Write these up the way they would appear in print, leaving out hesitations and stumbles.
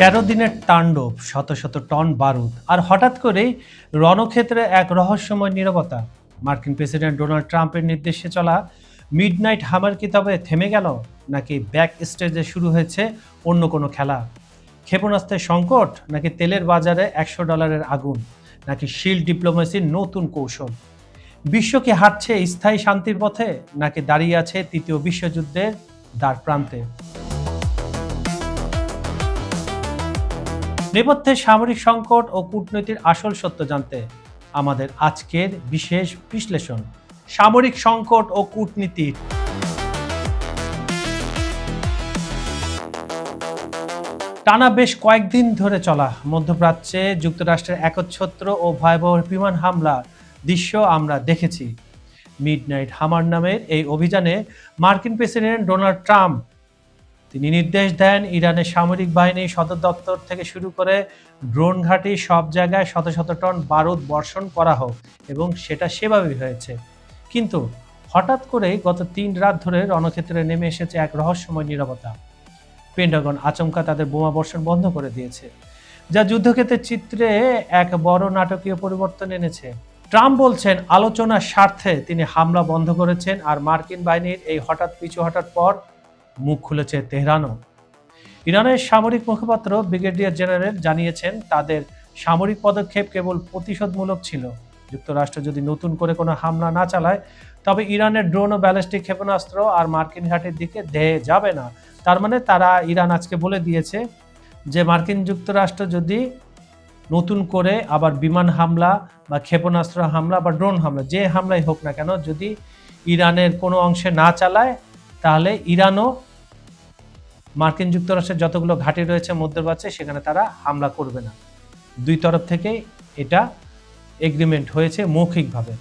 ১৩ দিনের তাণ্ডব, শত শত টন বারুদ, আর হঠাৎ করেই রণক্ষেত্রে এক রহস্যময় নীরবতা। মার্কিন প্রেসিডেন্ট ডোনাল্ড ট্রাম্পের নির্দেশে চলা মিডনাইট হামার কি তবে থেমে গেল, নাকি ব্যাক স্টেজে শুরু হয়েছে অন্য কোনো খেলা? ক্ষেপণাস্ত্রের সংকট, নাকি তেলের বাজারে $100 আগুন, নাকি শিল্ড ডিপ্লোমেসির নতুন কৌশল? বিশ্ব কি হাঁটছে স্থায়ী শান্তির পথে, নাকি দাঁড়িয়ে আছে তৃতীয় বিশ্বযুদ্ধের দ্বার প্রান্তে? নেপথ্যে সামরিক সংকট ও কূটনীতির আসল সত্য জানতে আমাদের আজকের বিশেষ বিশ্লেষণ। সামরিক সংকট ও কূটনীতির টানা বেশ কয়েকদিন ধরে চলা মধ্যপ্রাচ্যে যুক্তরাষ্ট্রের একচ্ছত্র ও ভয়াবহ বিমান হামলার দৃশ্য আমরা দেখেছি। মিডনাইট হামার নামের এই অভিযানে মার্কিন প্রেসিডেন্ট ডোনাল্ড ট্রাম্প তিনি নির্দেশ দেন ইরানের সামরিক বাহিনী সদর দপ্তর থেকে শুরু করে ড্রোন ঘাঁটি সব জায়গায় শত শত টন বারুদ বর্ষণ করা হোক, এবং সেটা সেভাবেই হয়েছে। কিন্তু হঠাৎ করে গত 3 রাত ধরে রণক্ষেত্রে নেমে এসেছে এক রহস্যময় নীরবতা। পেন্টাগন আচমকা তাদের বোমা বর্ষণ বন্ধ করে দিয়েছে, যা যুদ্ধক্ষেত্রের চিত্রে এক বড় নাটকীয় পরিবর্তন এনেছে। ট্রাম্প বলছেন আলোচনার স্বার্থে তিনি হামলা বন্ধ করেছেন, আর মার্কিন বাহিনীর এই হঠাৎ পিছু হঠাৎ পর মুখ খুলেছে তেহরানও। ইরানের সামরিক মুখপাত্র ব্রিগেডিয়ার জেনারেল জানিয়েছেন তাদের সামরিক পদক্ষেপ কেবল প্রতিশোধমূলক ছিল। যুক্তরাষ্ট্র যদি নতুন করে কোনো হামলা না চালায়, তবে ইরানের ড্রোন ও ব্যালিস্টিক ক্ষেপণাস্ত্র আর মার্কিন ঘাঁটির দিকে ধেয়ে যাবে না। তার মানে ইরান আজকে বলে দিয়েছে যে মার্কিন যুক্তরাষ্ট্র যদি নতুন করে আবার বিমান হামলা বা ক্ষেপণাস্ত্র হামলা বা ড্রোন হামলা, যে হামলাই হোক না কেন, যদি ইরানের কোনো অংশে না চালায়, তাহলে ইরানও মার্কিন যুক্তরাষ্ট্রের যতগুলো ঘাঁটি রয়েছে মধ্যপ্রাচ্যে সেখানে তারা হামলা করবে না। দুই তরফ থেকেই এটা এগ্রিমেন্ট হয়েছে মৌখিকভাবে।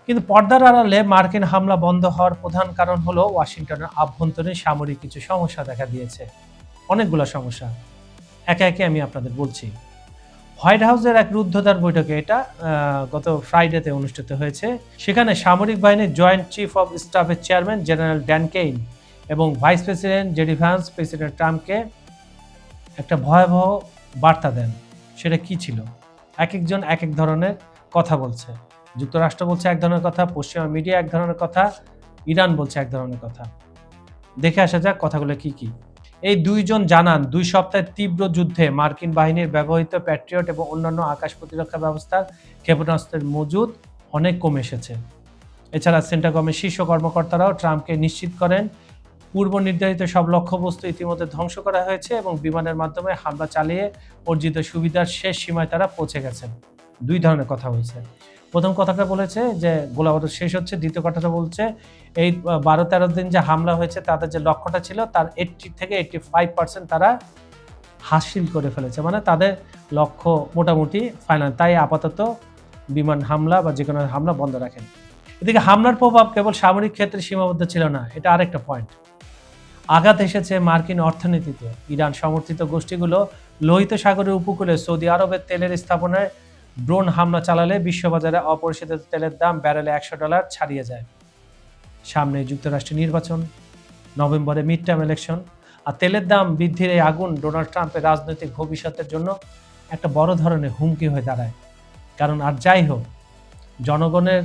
কিন্তু পর্দার আড়ালে মার্কিন হামলা বন্ধ হওয়ার প্রধান কারণ হলো ওয়াশিংটনের আভ্যন্তরীণ সামরিক কিছু সমস্যা দেখা দিয়েছে। অনেকগুলো সমস্যা, একে একে আমি আপনাদের বলছি। হোয়াইট হাউসের এক রুদ্ধদ্বার বৈঠকে, এটা গত ফ্রাইডেতে অনুষ্ঠিত হয়েছে, সেখানে সামরিক বাহিনীর জয়েন্ট চিফ অব স্টাফের চেয়ারম্যান জেনারেল ড্যান কেইন এবং vice president JD Vance president ট্রাম্পকে একটা ভয়াবহ বার্তা দেন। সেটা কি ছিল? এক একজন এক এক ধরনের কথা বলছে। যুক্তরাষ্ট্র বলছে এক ধরনের কথা, পশ্চিমা মিডিয়া এক ধরনের কথা, ইরান বলছে এক ধরনের কথা। দেখে আসা যাক কথাগুলো কি কি। এই দুইজন জানান 2 সপ্তাহের তীব্র যুদ্ধে মার্কিন বাহিনীর ব্যবহৃত প্যাট্রিয়ট এবং অন্যান্য আকাশ প্রতিরক্ষা ব্যবস্থার ক্ষেপণাস্ত্রের মজুদ অনেক কমে এসেছে। এছাড়া সেন্টাকমের শীর্ষ কর্মকর্তারাও ট্রাম্পকে নিশ্চিত করেন পূর্ব নির্ধারিত সব লক্ষ্যবস্তু ইতিমধ্যে ধ্বংস করা হয়েছে এবং বিমানের মাধ্যমে হামলা চালিয়ে অর্জিত সুবিধার শেষ সীমায় তারা পৌঁছে গেছেন। 2 ধরনের কথা হয়েছে। প্রথম কথাটা বলেছে যে গোলাবারুদ শেষ হচ্ছে, দ্বিতীয় কথাটা বলছে এই 12-13 দিন যে হামলা হয়েছে তাদের যে লক্ষ্যটা ছিল তার 80 থেকে 85% তারা হাসিল করে ফেলেছে, মানে তাদের লক্ষ্য মোটামুটি ফাইনাল। তাই আপাতত বিমান হামলা বা যে কোনো হামলা বন্ধ রাখেন। এদিকে হামলার প্রভাব কেবল সামরিক ক্ষেত্রে সীমাবদ্ধ ছিল না, এটা আরেকটা পয়েন্ট। আঘাত এসেছে মার্কিন অর্থনীতিতে। ইরান সমর্থিত গোষ্ঠীগুলো লোহিত সাগরের উপকূলে সৌদি আরবের তেলের স্থাপনায় ড্রোন হামলা চালালে বিশ্ববাজারে অপরিশোধিত তেলের দাম ব্যারেলে $100 ছাড়িয়ে যায়। সামনে যুক্তরাষ্ট্রের নির্বাচন, নভেম্বরে মিড টার্ম ইলেকশন, আর তেলের দাম বৃদ্ধির এই আগুন ডোনাল্ড ট্রাম্পের রাজনৈতিক ভবিষ্যতের জন্য একটা বড় ধরনের হুমকি হয়ে দাঁড়ায়। কারণ আর যাই হোক, জনগণের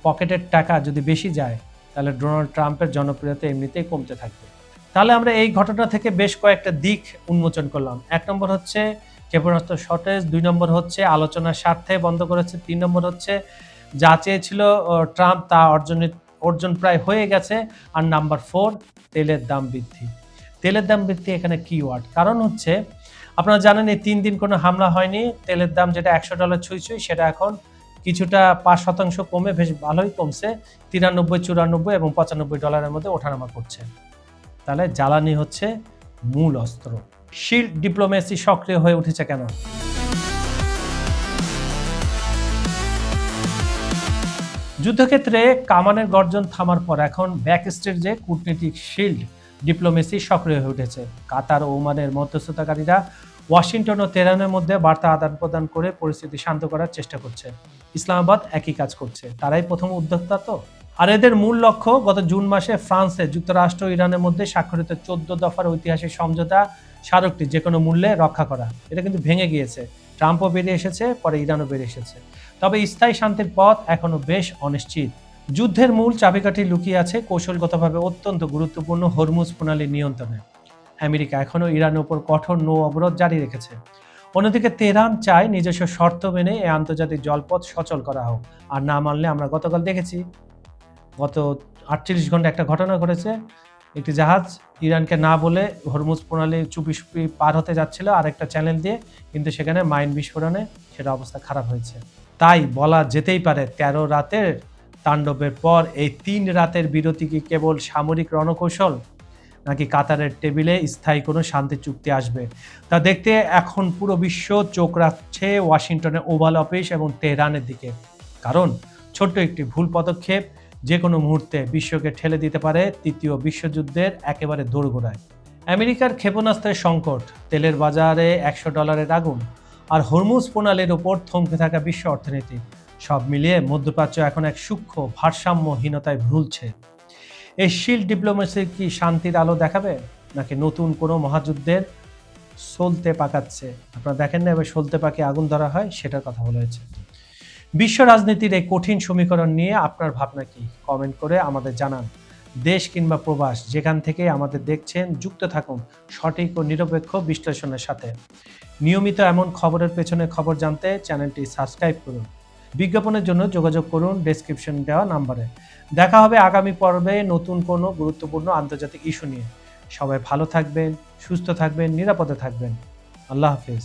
পকেটের টাকা যদি বেশি যায়, তাহলে ডোনাল্ড ট্রাম্পের জনপ্রিয়তা এমনিতেই কমতে থাকবে। তাহলে আমরা এই ঘটনা থেকে বেশ কয়েকটা দিক উন্মোচন করলাম। 1 নম্বর হচ্ছে ক্ষেপণাস্ত্র শর্টেজ, 2 নম্বর হচ্ছে আলোচনার স্বার্থে বন্ধ করেছে, 3 নম্বর হচ্ছে যা চেয়েছিল ট্রাম্প তা অর্জন প্রায় হয়ে গেছে, আর নাম্বার 4 তেলের দাম বৃদ্ধি। তেলের দাম বৃদ্ধি এখানে কিওয়ার্ড। কারণ হচ্ছে আপনারা জানেন এই 3 দিন কোনো হামলা হয়নি, তেলের দাম যেটা $100 ছুঁই সেটা এখন কিছুটা 5% কমে বেশ ভালোই কমছে, 93, 94 এবং $95 মধ্যে ওঠানামা করছে। তাহলে জ্বালানি হচ্ছে মূল অস্ত্র। শিল্ড ডিপ্লোমেসি সক্রিয় হয়ে উঠেছে কেন? যুদ্ধক্ষেত্রে কামানের গর্জন থামার পর এখন ব্যাক স্টেজে কূটনীতিক শিল্ড ডিপ্লোমেসি সক্রিয় হয়ে উঠেছে। কাতার ও ওমানের মধ্যস্থতাকারীরা ওয়াশিংটন ও তেহরানের মধ্যে বার্তা আদান প্রদান করে পরিস্থিতি শান্ত করার চেষ্টা করছে। ইসলামাবাদ একই কাজ করছে, তারাই প্রথম উদ্যোক্তা তো। আর এদের মূল লক্ষ্য গত জুন মাসে ফ্রান্সে যুক্তরাষ্ট্র ও ইরানের মধ্যে স্বাক্ষরিত 14 দফার ঐতিহাসিক সমঝোতা স্মারকটি যে কোনো মূল্যে রক্ষা করা। এটা কিন্তু ভেঙে গিয়েছে। ট্রাম্পও বেরিয়ে এসেছে, পরে ইরানও বেরিয়ে এসেছে। তবে স্থায়ী শান্তির পথ এখনো বেশ অনিশ্চিত। যুদ্ধের মূল চাবিকাঠি লুকিয়ে আছে কৌশলগতভাবে অত্যন্ত গুরুত্বপূর্ণ হরমুজ প্রণালীর নিয়ন্ত্রণে। আমেরিকা এখনও ইরানের উপর কঠোর নৌ অবরোধ জারি রেখেছে। অন্যদিকে তেহরান চায় নিজস্ব শর্ত মেনে এই আন্তর্জাতিক জলপথ সচল করা হোক। আর না মানলে আমরা গতকাল দেখেছি, গত 48 ঘন্টা একটা ঘটনা ঘটেছে। একটি জাহাজ ইরানকে না বলে হরমুজ প্রণালী চুপি চুপি পার হতে যাচ্ছিল আরেকটা চ্যানেল দিয়ে, কিন্তু সেখানে মাইন বিস্ফোরণে সেটা অবস্থা খারাপ হয়েছে। তাই বলা যেতেই পারে 13 রাতের তাণ্ডবের পর এই 3 রাতের বিরতি কি কেবল সামরিক রণকৌশল, নাকি কাতারের টেবিলে স্থায়ী কোনো শান্তি চুক্তি আসবে, তা দেখতে এখন পুরো বিশ্ব চোখ রাখছে ওয়াশিংটনের ওভাল অফিস এবং তেহরানের দিকে। কারণ ছোট্ট একটি ভুল পদক্ষেপ যে কোনো মুহূর্তে বিশ্বকে ঠেলে দিতে পারে তৃতীয় বিশ্বযুদ্ধের একেবারে দোরগোড়ায়। আমেরিকার ক্ষেপণাস্ত্রের সংকট, তেলের বাজারে $100 আগুন, আর হরমুজ প্রণালীর ওপর থমকে থাকা বিশ্ব অর্থনীতি, সব মিলিয়ে মধ্যপ্রাচ্য এখন এক সূক্ষ্ম ভারসাম্যহীনতায় ভুলছে। এই শিল্ড ডিপ্লোমেসি কি শান্তির আলো দেখাবে, নাকি নতুন কোনো মহাযুদ্ধের সলতে পাকাচ্ছে? আপনারা দেখেন না এবার সলতে পাকে আগুন ধরা হয়, সেটার কথা বলা হয়েছে। বিশ্ব রাজনীতির এই কঠিন সমীকরণ নিয়ে আপনার ভাবনা কি? কমেন্ট করে আমাদের জানান। দেশ কিংবা প্রবাস যেখান থেকে আমাদের দেখছেন, যুক্ত থাকুন সঠিক ও নিরপেক্ষ বিশ্লেষণের সাথে। নিয়মিত এমন খবরের পেছনে খবর জানতে চ্যানেলটি সাবস্ক্রাইব করুন। বিজ্ঞাপনের জন্য যোগাযোগ করুন ডেসক্রিপশন দেওয়া নাম্বারে। দেখা হবে আগামী পর্বে নতুন কোনো গুরুত্বপূর্ণ আন্তর্জাতিক ইস্যু নিয়ে। সবাই ভালো থাকবেন, সুস্থ থাকবেন, নিরাপদে থাকবেন। আল্লাহ হাফেজ।